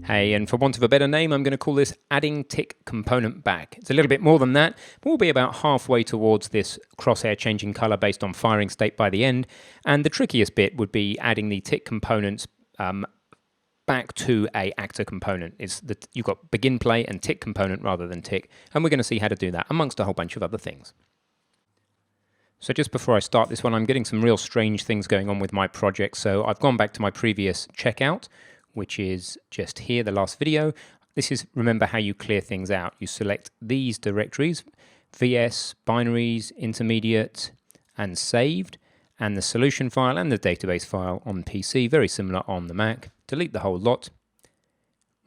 Hey, and for want of a better name, I'm going to call this adding tick component back. It's a little bit more than that, but we'll be about halfway towards this crosshair changing color based on firing state by the end. And the trickiest bit would be adding the tick components back to a actor component. It's that you've got begin play and tick component rather than tick, and we're going to see how to do that amongst a whole bunch of other things. So just before I start this one, I'm getting some real strange things going on with my project. So I've gone back to my previous checkout, which is just here, the last video. This is, remember how you clear things out. You select these directories, VS, binaries, intermediate, and saved, and the solution file and the database file on PC, very similar on the Mac. Delete the whole lot.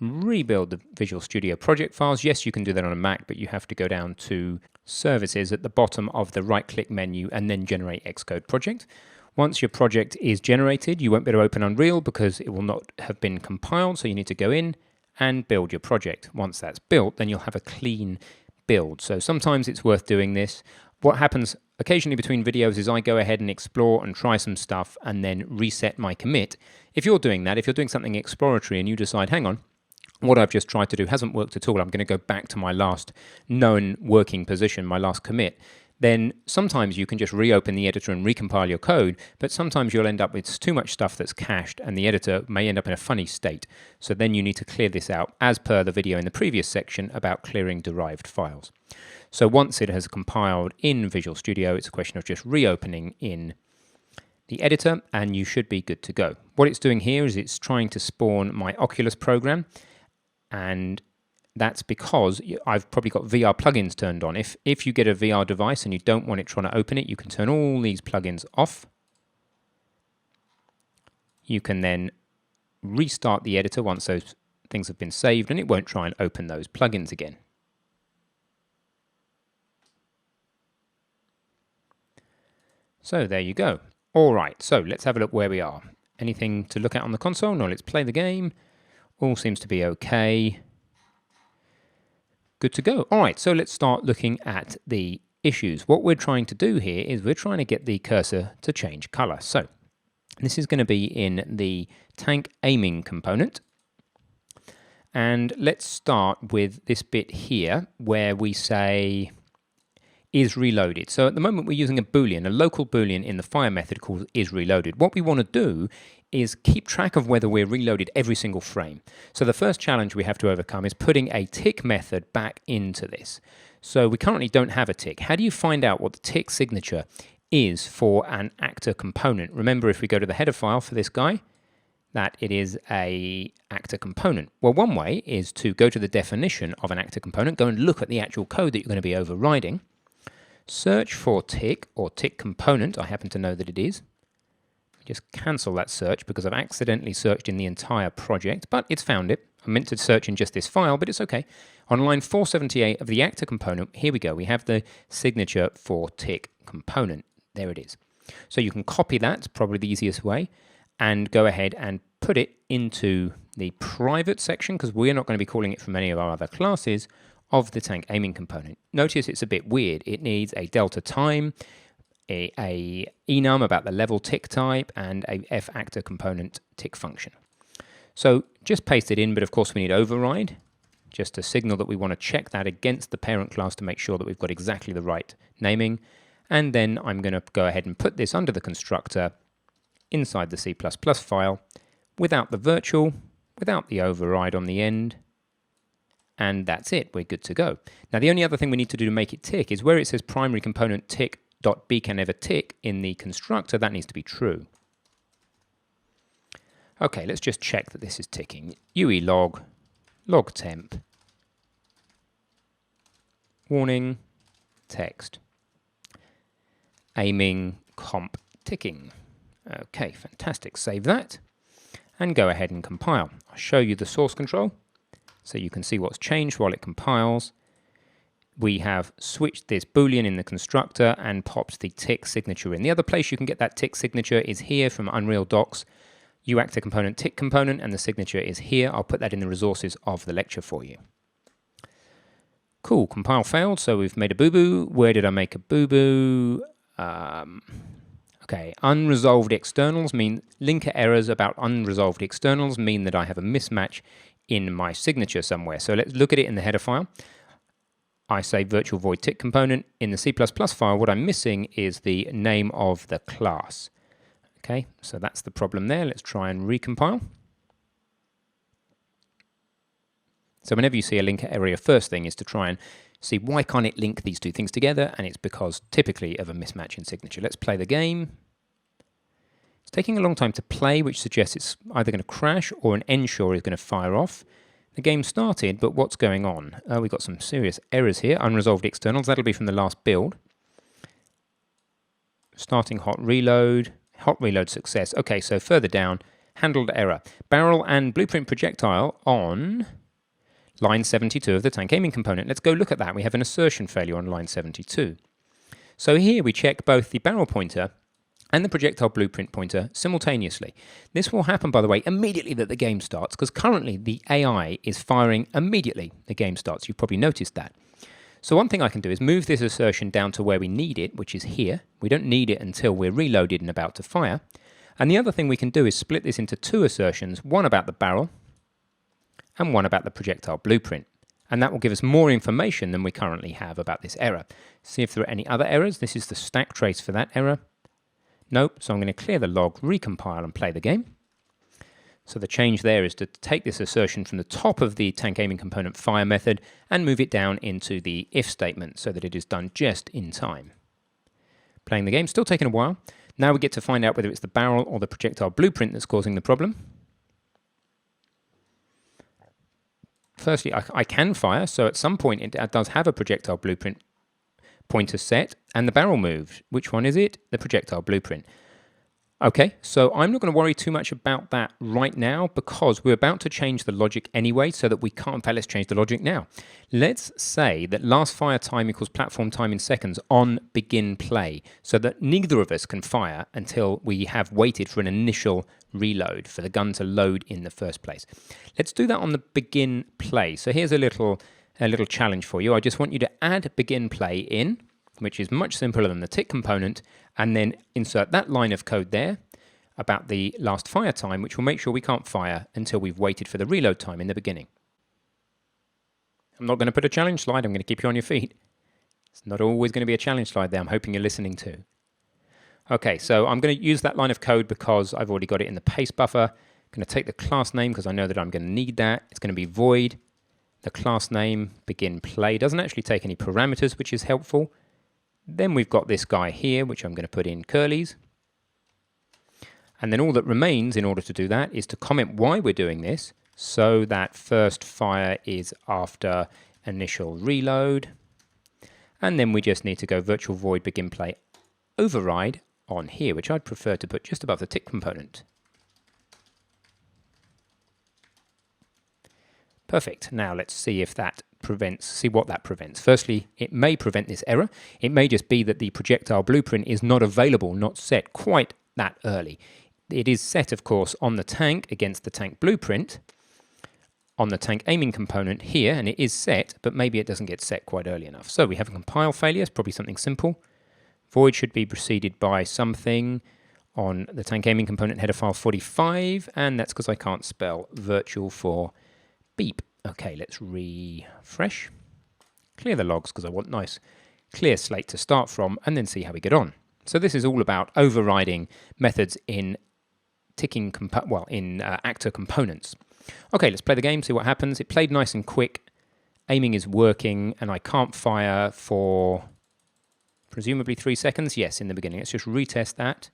Rebuild the Visual Studio project files. Yes, you can do that on a Mac, but you have to go down to Services at the bottom of the right-click menu and then Generate Xcode Project. Once your project is generated, you won't be able to open Unreal because it will not have been compiled, so you need to go in and build your project. Once that's built, then you'll have a clean build. So sometimes it's worth doing this. What happens occasionally between videos is I go ahead and explore and try some stuff and then reset my commit. If you're doing that, if you're doing something exploratory and you decide, hang on, what I've just tried to do hasn't worked at all, I'm going to go back to my last known working position, my last commit, then sometimes you can just reopen the editor and recompile your code, but sometimes you'll end up with too much stuff that's cached and the editor may end up in a funny state. So then you need to clear this out as per the video in the previous section about clearing derived files. So once it has compiled in Visual Studio, it's a question of just reopening in the editor and you should be good to go. What it's doing here is it's trying to spawn my Oculus program, and that's because I've probably got VR plugins turned on. If you get a VR device and you don't want it trying to open it, you can turn all these plugins off. You can then restart the editor once those things have been saved, and it won't try and open those plugins again. So there you go. All right, so let's have a look where we are. Anything to look at on the console? No, let's play the game. All seems to be okay. Good to go. All right, so let's start looking at the issues. What we're trying to do here is we're trying to get the cursor to change color. So this is going to be in the tank aiming component. And let's start with this bit here where we say is reloaded. So at the moment we're using a boolean, a local boolean in the fire method called is reloaded. What we want to do is keep track of whether we're reloaded every single frame. So the first challenge we have to overcome is putting a tick method back into this. So we currently don't have a tick. How do you find out what the tick signature is for an actor component? Remember, if we go to the header file for this guy, that it is a actor component. Well, one way is to go to the definition of an actor component, go and look at the actual code that you're going to be overriding, search for tick or tick component. I happen to know that it is. Just cancel that search because I've accidentally searched in the entire project, but it's found it. I meant to search in just this file, but it's okay. On line 478 of the actor component, here we go. We have the signature for tick component. There it is. So you can copy that, probably the easiest way, and go ahead and put it into the private section because we're not going to be calling it from any of our other classes of the tank aiming component. Notice it's a bit weird. It needs a delta time, a enum about the level tick type, and a f actor component tick function. So just paste it in, but of course we need override, just to signal that we want to check that against the parent class to make sure that we've got exactly the right naming. And then I'm going to go ahead and put this under the constructor inside the C++ file without the virtual, without the override on the end, and that's it. We're good to go. Now the only other thing we need to do to make it tick is where it says primary component tick.bCanEverTick in the constructor, that needs to be true. Okay, let's just check that this is ticking. UE log, log temp, warning, text, aiming, comp, ticking. Okay, fantastic. Save that and go ahead and compile. I'll show you the source control so you can see what's changed while it compiles. We have switched this boolean in the constructor and popped the tick signature in. The other place you can get that tick signature is here from Unreal Docs, uActor component tick component, and the signature is here. I'll put that in the resources of the lecture for you. Cool, compile failed, so we've made a boo-boo. Where did I make a boo-boo? Okay, unresolved externals mean linker errors about unresolved externals mean that I have a mismatch in my signature somewhere. So let's look at it in the header file. I say virtual void tick component. In the C++ file, what I'm missing is the name of the class. Okay, so that's the problem there. Let's try and recompile. So whenever you see a link error, your first thing is to try and see why can't it link these two things together, and it's because typically of a mismatch in signature. Let's play the game. It's taking a long time to play, which suggests it's either going to crash or an ensure is going to fire off. The game started, but what's going on? We've got some serious errors here. Unresolved externals, that'll be from the last build. Starting hot reload success. Okay, so further down, handled error. Barrel and blueprint projectile on line 72 of the tank aiming component. Let's go look at that. We have an assertion failure on line 72. So here we check both the barrel pointer and the projectile blueprint pointer simultaneously. This will happen, by the way, immediately that the game starts, because currently the AI is firing immediately the game starts. You've probably noticed that. So one thing I can do is move this assertion down to where we need it, which is here. We don't need it until we're reloaded and about to fire. And the other thing we can do is split this into two assertions, one about the barrel and one about the projectile blueprint. And that will give us more information than we currently have about this error. See if there are any other errors. This is the stack trace for that error. Nope, so I'm going to clear the log, recompile and play the game. So the change there is to take this assertion from the top of the tank aiming component fire method and move it down into the if statement so that it is done just in time. Playing the game, still taking a while. Now we get to find out whether it's the barrel or the projectile blueprint that's causing the problem. Firstly, I can fire, so at some point it does have a projectile blueprint pointer set, and the barrel moved. Which one is it? The projectile blueprint. Okay, so I'm not going to worry too much about that right now because we're about to change the logic anyway so that we can't, in fact, let's change the logic now. Let's say that last fire time equals platform time in seconds on begin play so that neither of us can fire until we have waited for an initial reload for the gun to load in the first place. Let's do that on the begin play. So here's a little challenge for you. I just want you to add begin play in, which is much simpler than the tick component, and then insert that line of code there about the last fire time, which will make sure we can't fire until we've waited for the reload time in the beginning. I'm not going to put a challenge slide, I'm going to keep you on your feet. It's not always going to be a challenge slide there, I'm hoping you're listening to. Okay, so I'm going to use that line of code because I've already got it in the paste buffer. I'm going to take the class name because I know that I'm going to need that. It's going to be void. The class name, begin play, doesn't actually take any parameters, which is helpful. Then we've got this guy here, which I'm going to put in curlies. And then all that remains in order to do that is to comment why we're doing this. So that first fire is after initial reload. And then we just need to go virtual void begin play override on here, which I'd prefer to put just above the tick component. Perfect. Now let's see if that see what that prevents. Firstly, it may prevent this error. It may just be that the projectile blueprint is not available, not set quite that early. It is set, of course, on the tank against the tank blueprint, on the tank aiming component here, and it is set, but maybe it doesn't get set quite early enough. So we have a compile failure, it's probably something simple. Void should be preceded by something on the tank aiming component header file 45, and that's because I can't spell virtual for beep. Okay, let's refresh. Clear the logs because I want nice clear slate to start from, and then see how we get on. So this is all about overriding methods in actor components. Okay, let's play the game, see what happens. It played nice and quick. Aiming is working, and I can't fire for presumably 3 seconds. Yes, in the beginning. Let's just retest that.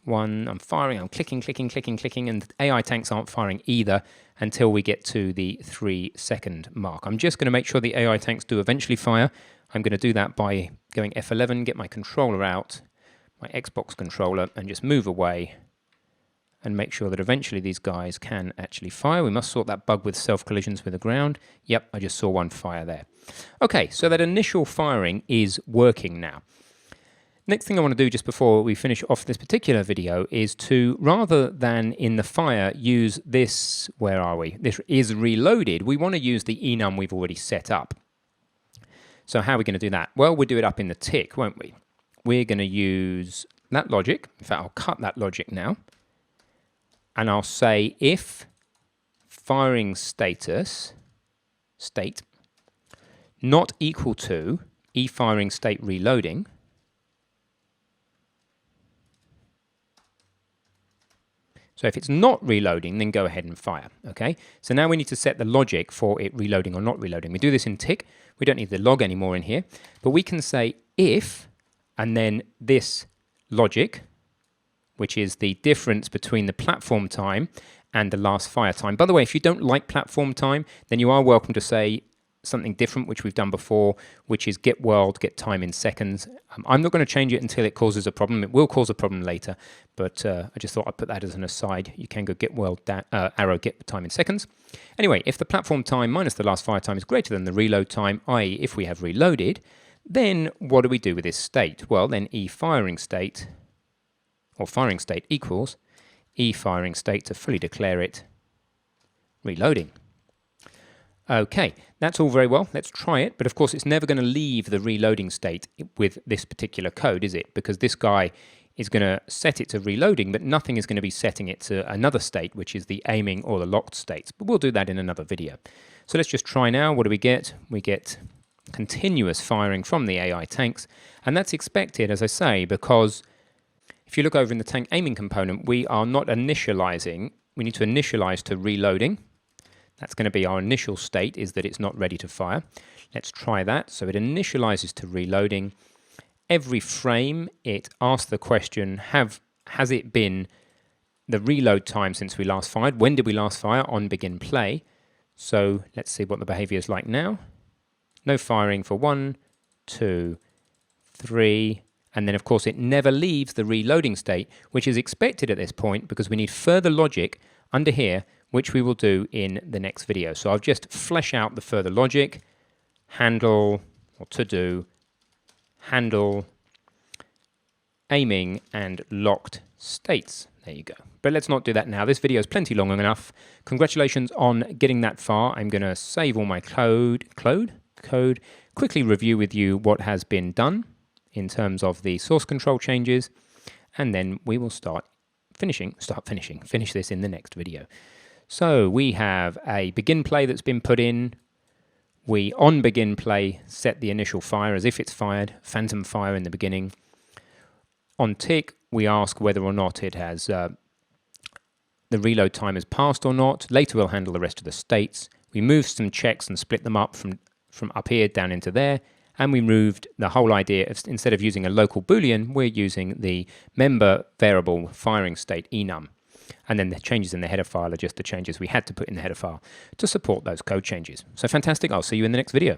I'm firing, I'm clicking, and AI tanks aren't firing either until we get to the 3-second mark. I'm just going to make sure the AI tanks do eventually fire. I'm going to do that by going F11, get my controller out, my Xbox controller, and just move away and make sure that eventually these guys can actually fire. We must sort that bug with self-collisions with the ground. Yep, I just saw one fire there. Okay, so that initial firing is working now. Next thing I want to do just before we finish off this particular video is to, rather than in the fire, use this, where are we? This is reloaded. We want to use the enum we've already set up. So how are we going to do that? Well, we'll do it up in the tick, won't we? We're going to use that logic. In fact, I'll cut that logic now. And I'll say if firing status state not equal to e-firing state reloading, so if it's not reloading, then go ahead and fire, okay? So now we need to set the logic for it reloading or not reloading. We do this in tick. We don't need the log anymore in here, but we can say if, and then this logic, which is the difference between the platform time and the last fire time. By the way, if you don't like platform time, then you are welcome to say something different, which we've done before, which is get world, get time in seconds. I'm not going to change it until it causes a problem. It will cause a problem later, but I just thought I'd put that as an aside. You can go get world arrow get time in seconds. Anyway, if the platform time minus the last fire time is greater than the reload time, i.e. if we have reloaded, then what do we do with this state? Well, then e-firing state, or firing state equals e-firing state to fully declare it reloading. Okay, that's all very well. Let's try it. But of course, it's never going to leave the reloading state with this particular code, is it? Because this guy is going to set it to reloading, but nothing is going to be setting it to another state, which is the aiming or the locked states. But we'll do that in another video. So let's just try now. What do we get? We get continuous firing from the AI tanks. And that's expected, as I say, because if you look over in the tank aiming component, we are not initializing. We need to initialize to reloading. That's going to be our initial state, is that it's not ready to fire. Let's try that. So it initializes to reloading. Every frame, it asks the question, has it been the reload time since we last fired? When did we last fire? On begin play. So let's see what the behavior is like now. No firing for 1, 2, 3, and then of course it never leaves the reloading state, which is expected at this point because we need further logic under here, which we will do in the next video. So I'll just flesh out the further logic, handle, or to do, handle, aiming, and locked states. There you go. But let's not do that now. This video is plenty long enough. Congratulations on getting that far. I'm going to save all my code, quickly review with you what has been done in terms of the source control changes, and then we will finish this in the next video. So we have a begin play that's been put in. We, on begin play, set the initial fire as if it's fired, phantom fire in the beginning. On tick, we ask whether or not it has the reload time has passed or not. Later we'll handle the rest of the states. We moved some checks and split them up from up here down into there. And we moved the whole idea of, instead of using a local Boolean, we're using the member variable firing state enum. And then the changes in the header file are just the changes we had to put in the header file to support those code changes. So fantastic. I'll see you in the next video.